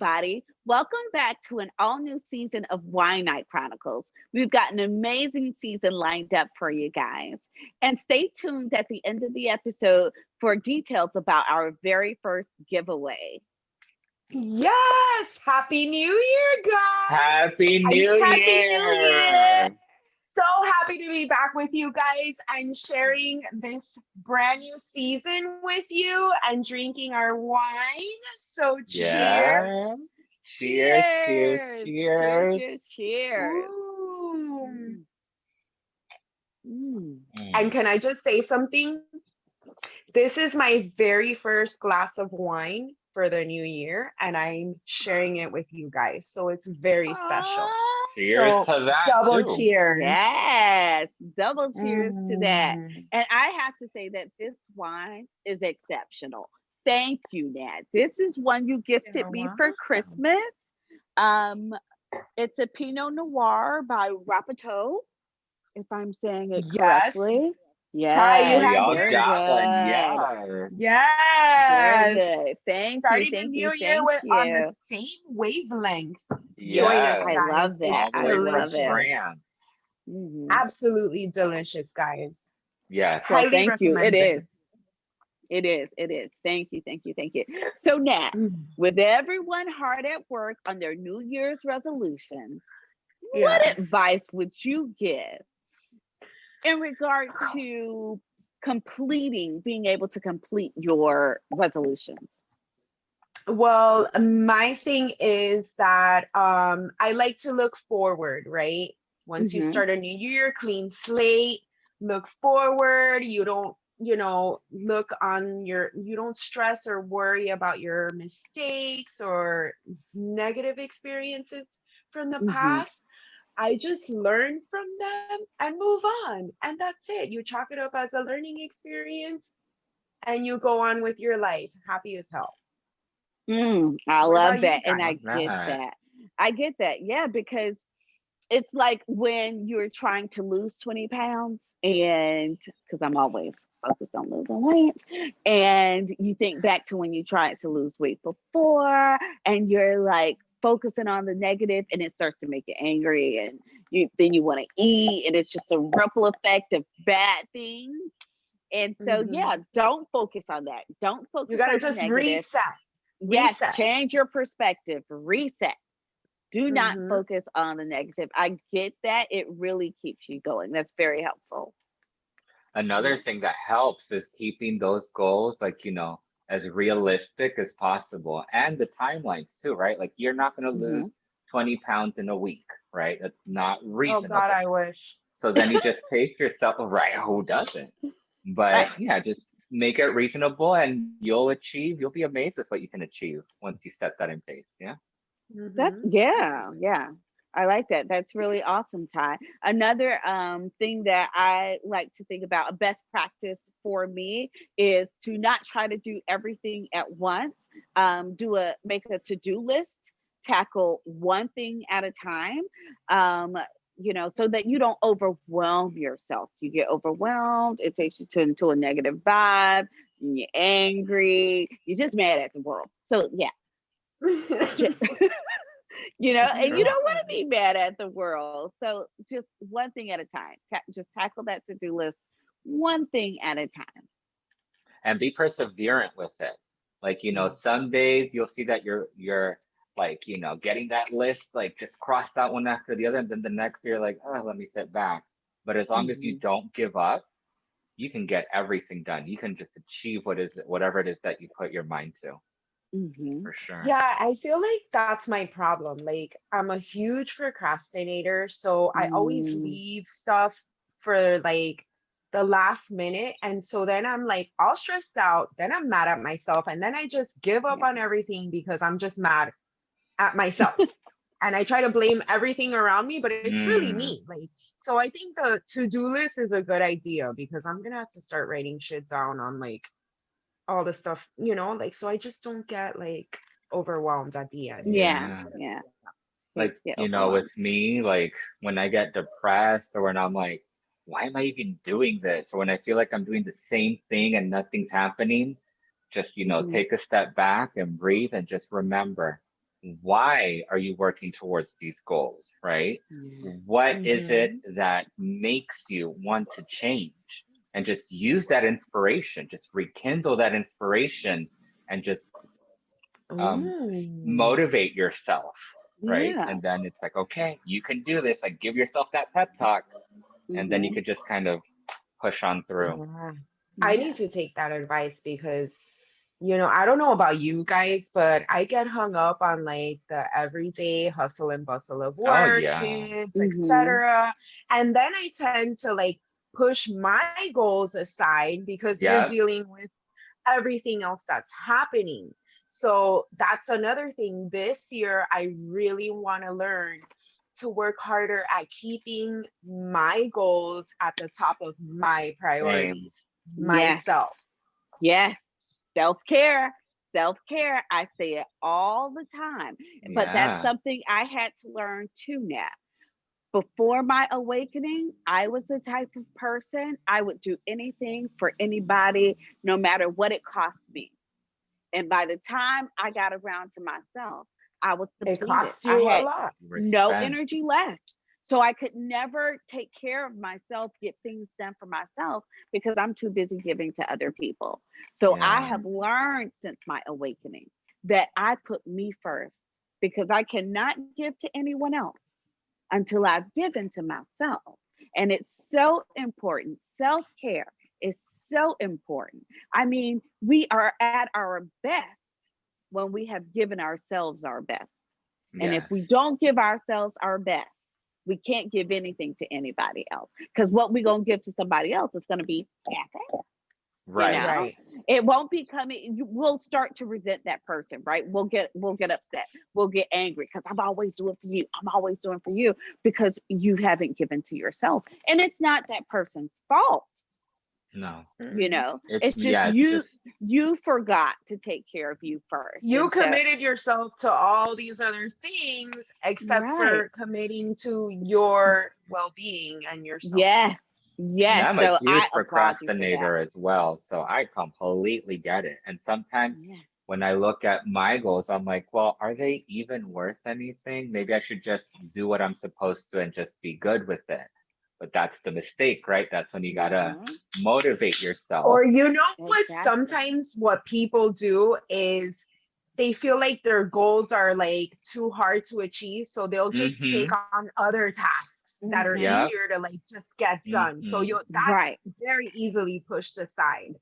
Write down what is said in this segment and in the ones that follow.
everybody. Welcome back to an all new season of Wine Night Chronicles. We've got an amazing season lined up for you guys. And stay tuned at the end of the episode for details about our very first giveaway. Yes! Happy New Year, guys! Happy New Happy New Year! Year! So happy to be back with you guys and sharing this brand new season with you and drinking our wine. So cheers! Yeah. Cheers, cheers, Cheers! cheers. Cheers! Cheers! Ooh. Mm. And can I just say something? This is my very first glass of wine for the new year, and I'm sharing it with you guys. So it's very special. Aw. Cheers So to that double too. cheers. Yes, double cheers to that. Mm. And I have to say that this wine is exceptional. Thank you, Nat. This is one you gifted You're me for welcome. Christmas. Um, it's a Pinot Noir by Rapateau, if I'm saying it Yes. correctly. Ty, you We Yes, have all very yours? got one, good. yeah. Very Yes. good. Thank you, Starting the thank new you, year thank with on the you. same wavelength. Join us, Yeah. I guys. love It's that. All the I way from love it. delicious. France. Mhm. Absolutely delicious, guys. Yes. Well, Highly thank you. It is. recommended. It is. It is. Thank you. Thank you. Thank you. So, Nat, Mm. with everyone hard at work on their New Year's resolutions, what Yes. advice would you give in regards to being able to complete your resolutions? Well, my thing is that I like to look forward, right? Once you Mm-hmm. start a new year, clean slate, look forward. You don't, you don't stress or worry about your mistakes or negative experiences from the Mm-hmm. past. I just learn from them and move on. And that's it. You chalk it up as a learning experience and you go on with your life happy as hell. I What love about you that. I And guys? I love get that. that. I get that. Yeah, because it's like when you're trying to lose 20 pounds, and because I'm always focused on losing weight, and you think back to when you tried to lose weight before, and you're like focusing on the negative, and it starts to make you angry, and you want to eat, and it's just a ripple effect of bad things. And so, yeah, Hmm. don't focus on that. Don't You focus gotta on the just negative. reset. Yes, Reset. change your perspective, reset. Do not Hmm. focus on the negative. I get that. It really keeps you going. That's very helpful. Another thing that helps is keeping those goals as realistic as possible and the timelines too, right? Like you're not going to Hmm. lose 20 pounds in a week, right? That's not Oh God, reasonable. I wish. So then you just pace yourself, right? Who doesn't? But yeah, just make it reasonable and you'll be amazed with what you can achieve once you set that in place. Yeah. That's Hmm. yeah, yeah. I like that. That's really awesome, Ty. Another thing that I like to think about, a best practice for me is to not try to do everything at once. Make a to-do list, tackle one thing at a time. Um, so that you don't overwhelm yourself. You get overwhelmed, it takes you into a negative vibe, and you're angry, you're just mad at the world. So yeah, and you True. don't want to be mad at the world. So just one thing at a time. Just tackle that to-do list one thing at a time. And be perseverant with it. Some days you'll see that you're getting that list, like just cross that one after the other, and then the next year, like, oh, let me sit back. But as long as you Hmm. don't give up, you can get everything done. You can just achieve whatever it is that you put your mind to, Hmm. for sure. Yeah, I feel like that's my problem. Like, I'm a huge procrastinator, so I always Mm. leave stuff for like the last minute. And so then I'm like all stressed out, then I'm mad at myself, and then I just give up Yeah. on everything because I'm just mad at myself. And I try to blame everything around me, but it's really me. Mm. Like, so I think the to-do list is a good idea because I'm gonna have to start writing shit down on like all the stuff, like so I just don't get like overwhelmed at the end. Yeah. Yeah. Yeah. Like, Things get overwhelmed. with me, like when I get depressed or when I'm like, why am I even doing this? Or when I feel like I'm doing the same thing and nothing's happening, just, Hmm. take a step back and breathe and just remember. why are you working towards these goals, right? Yeah. What is it Mm-hmm. that makes you want to change? And just use that inspiration, just rekindle that inspiration and just um, Ooh. motivate yourself, right? Yeah. And then it's like, okay, you can do this. Like, give yourself that pep talk, and then you Hmm. could just kind of push on through. Yeah. I Yeah. need to take that advice because, I don't know about you guys, but I get hung up on like the everyday hustle and bustle of Oh, work, yeah. kids, Hmm. etc. And then I tend to like push my goals aside because you're Yeah. dealing with everything else that's happening. So that's another thing. This year, I really want to learn to work harder at keeping my goals at the top of my Same. priorities, Yes. myself. Yes. Self-care. Self-care. I say it all the time. But that's Yeah. something I had to learn too now. Before my awakening, I was the type of person I would do anything for anybody, no matter what it cost me. And by the time I got around to myself, I was It depleted. costs I you a had lot. no Respect. energy left. So I could never take care of myself, get things done for myself because I'm too busy giving to other people. So I Yeah. have learned since my awakening that I put me first because I cannot give to anyone else until I've given to myself. And it's so important. Self care is so important. I mean, we are at our best when we have given ourselves our best. And if Yes. we don't give ourselves our best, we can't give anything to anybody else because what we're going to give to somebody else is going to be half, you Right. know. Right. It won't be coming. We'll start to resent that person, right? We'll get upset, we'll get angry because I'm always doing for you, I'm always doing for you, because you haven't given to yourself. And it's not that person's fault, No. Mm-mm. It's it's just yeah. It's you. just You forgot to take care of you first. You And so committed yourself to all these other things except right. for committing to your well-being and yourself. Yes. and Yes. I'm a So I huge applaud you for that. procrastinator as well, so I completely get it. And sometimes Yeah. when I look at my goals, I'm like, well, are they even worth anything? Maybe I should just do what I'm supposed to and just be good with it. But that's the mistake, right? That's when you gotta Hmm. motivate yourself. Or you know what Exactly. sometimes what people do is they feel like their goals are like too hard to achieve, so they'll just take Mm-hmm. on other tasks that are Hmm. Yep. easier to like just get done. So Mm-hmm. you Right. that's very easily pushed aside.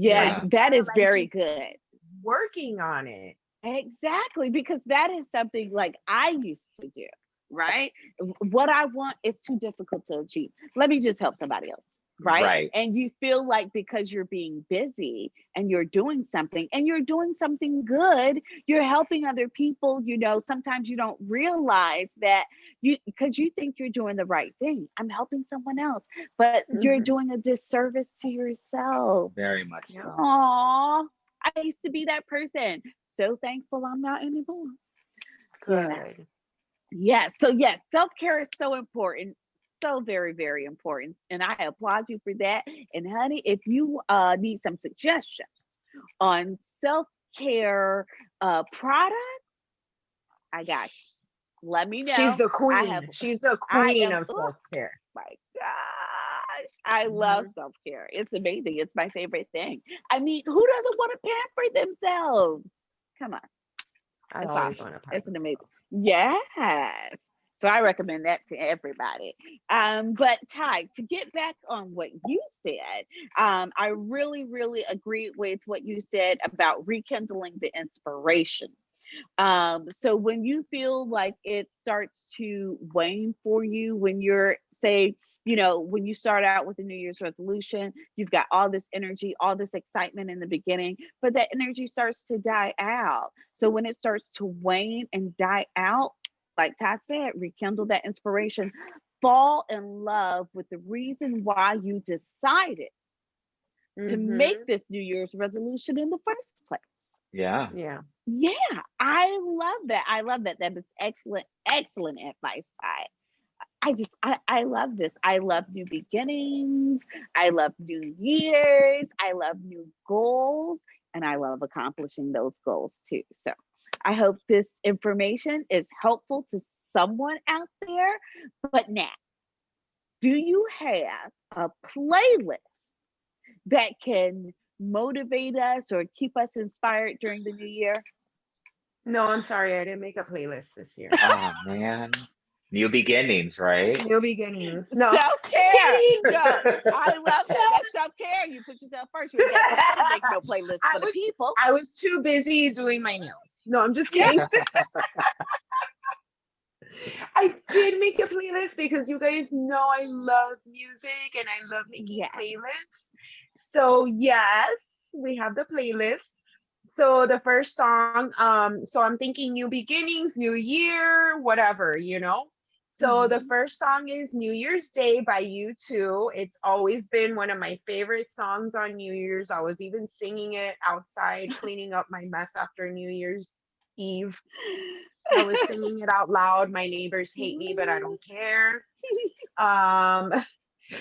But Yes, Yeah. instead that of is like very just good. working on it. Exactly, because that is something like I used to do, right? What I want is too difficult to achieve. Let me just help somebody else, right? Right. And you feel like because you're being busy and you're doing something good, you're helping other people, sometimes you don't realize that because you think you're doing the right thing. I'm helping someone else, but you're Hmm. doing a disservice to yourself. Very much Yeah. so. Aw, I used to be that person. So thankful I'm not anymore. You know. Good. Yes. So yes, self-care is so important. So very, very important. And I applaud you for that. And honey, if you need some suggestions on self-care products, I got you. Let me She's know. the I have queen. She's the I queen am, of oh self-care. my gosh. I love Mhm. self-care. It's amazing. It's my favorite thing. I mean, who doesn't want to pamper themselves? Come on. I It's always awesome. want to It's pamper an amazing. myself. Yes. So I recommend that to everybody. But Ty, to get back on what you said, I really, really agree with what you said about rekindling the inspiration. So when you feel like it starts to wane for you, when you're, say, when you start out with a New Year's resolution, you've got all this energy, all this excitement in the beginning, but that energy starts to die out. So when it starts to wane and die out, like Ty said, rekindle that inspiration, fall in love with the reason why you decided to make Hmm. this New Year's resolution in the first place. Yeah. Yeah. Yeah, I love that. I love that. That is excellent, excellent advice, Ty. I love this. I love new beginnings. I love new years. I love new goals. And I love accomplishing those goals too. So I hope this information is helpful to someone out there. But now, do you have a playlist that can motivate us or keep us inspired during the new year? No, I'm sorry, I didn't make a playlist this year. Oh man. New beginnings, right? New beginnings. No. Self-care. Kidding. No, I love that. That's self-care. You put yourself first. You ain't got to make no playlist for the people. I was too busy doing my nails. No, I'm just kidding. I did make a playlist because you guys know I love music and I love making playlists. So yes, we have the playlist. So the first song, so I'm thinking new beginnings, new year, whatever, you know. So the first song is New Year's Day by U2. It's always been one of my favorite songs on New Year's. I was even singing it outside, cleaning up my mess after New Year's Eve. I was singing it out loud. My neighbors hate me, but I don't care.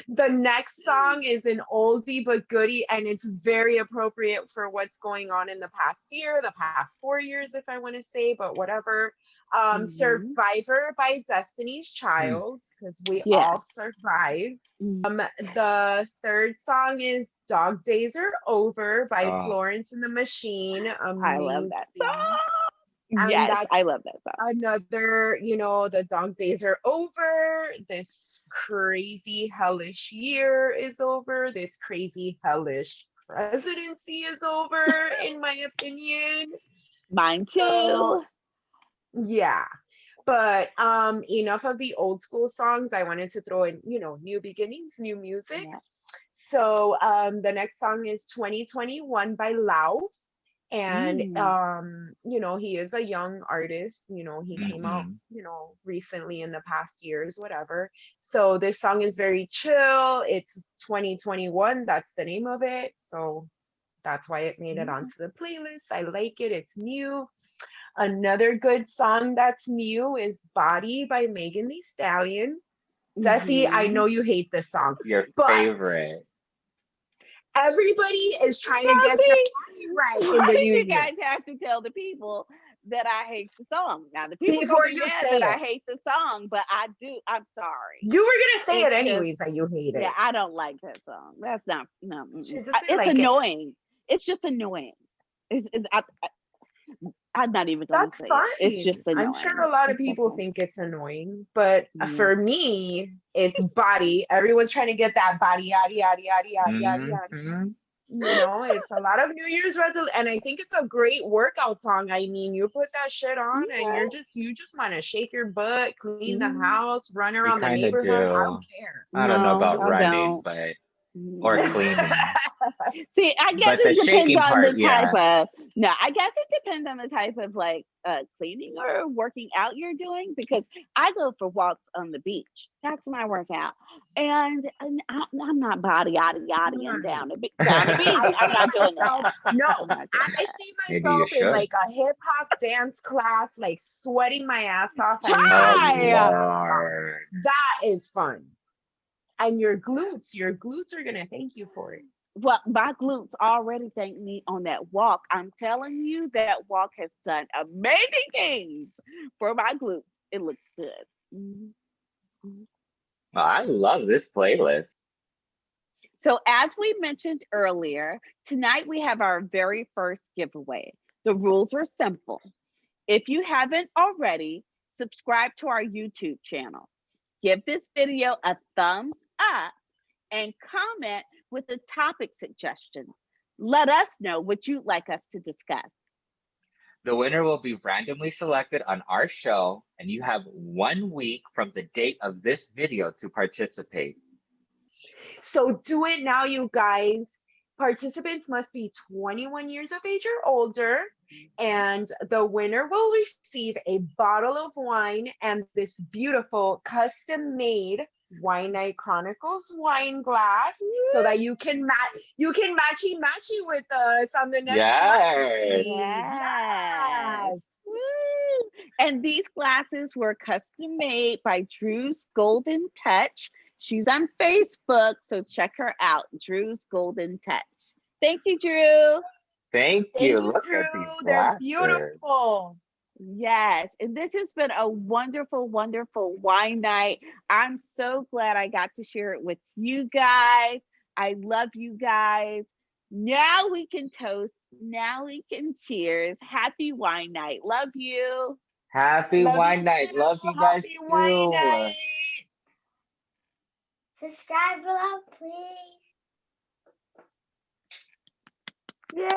The next song is an oldie but goodie, and it's very appropriate for what's going on in the past year, the past 4 years, if I want to say, but whatever. Survivor by Destiny's Child, because we all survived. The third song is Dog Days Are Over by Florence and the Machine. I love that song. And yes, I love that song. Another, you know, the dog days are over. This crazy hellish year is over. This crazy hellish presidency is over, in my opinion. Mine too. So, yeah. But enough of the old school songs. I wanted to throw in, you know, new beginnings, new music. Yeah. So the next song is 2021 by Lauv. And you know, he is a young artist, you know, he came out, you know, recently in the past years, whatever. So this song is very chill. It's 2021, that's the name of it. So that's why it made it onto the playlist. I like it, it's new. Another good song that's new is Body by Megan Thee Stallion. Desi, I know you hate this song. Your favorite. Everybody is trying to get the right in Why the did new you guys have to tell the people that I hate the song? Now the people before you say that I hate the song, but I do. I'm sorry. You were gonna say it anyways that you hate it. Yeah, I don't like that song. That's not It's like annoying. It's just annoying. I'm not even gonna say it. It's just annoying. I'm sure a lot of people think it's annoying, but for me, it's Body. Everyone's trying to get that body, yada yada yada yada yada. You know, it's a lot of New Year's resolution, and I think it's a great workout song. I mean, you put that shit on, and you just want to shake your butt, clean the house, run around the neighborhood. I don't care. I don't know about running, but or cleaning. See, I guess it depends on the type of. No, I guess it depends on the type of like cleaning or working out you're doing, because I go for walks on the beach. That's my workout, and I'm not body and down the beach. I'm not doing that. No, I see myself in like a hip hop dance class, like sweating my ass off. That is fun. And your glutes are gonna thank you for it. Well, my glutes already thank me on that walk. I'm telling you, that walk has done amazing things for my glutes. It looks good. Well, I love this playlist. So as we mentioned earlier, tonight we have our very first giveaway. The rules are simple. If you haven't already, subscribe to our YouTube channel. Give this video a thumbs up and comment with a topic suggestion. Let us know what you'd like us to discuss. The winner will be randomly selected on our show, and you have 1 week from the date of this video to participate. So do it now, you guys. Participants must be 21 years of age or older, and the winner will receive a bottle of wine and this beautiful custom-made Wine Night Chronicles wine glass, so that you can matchy with us on the next Yes. Yes. And these glasses were custom made by Drew's Golden Touch. She's on Facebook, so check her out, Drew's Golden Touch. Thank you, Drew. Thank you. Look Drew. at these glasses. They're beautiful. Yes, and this has been a wonderful, wonderful wine night. I'm so glad I got to share it with you guys. I love you guys. Now we can toast. Now we can cheers. Happy wine night. Love you. Happy Love wine you night. Love too. you guys Happy wine too. night. Subscribe below, please. Yeah.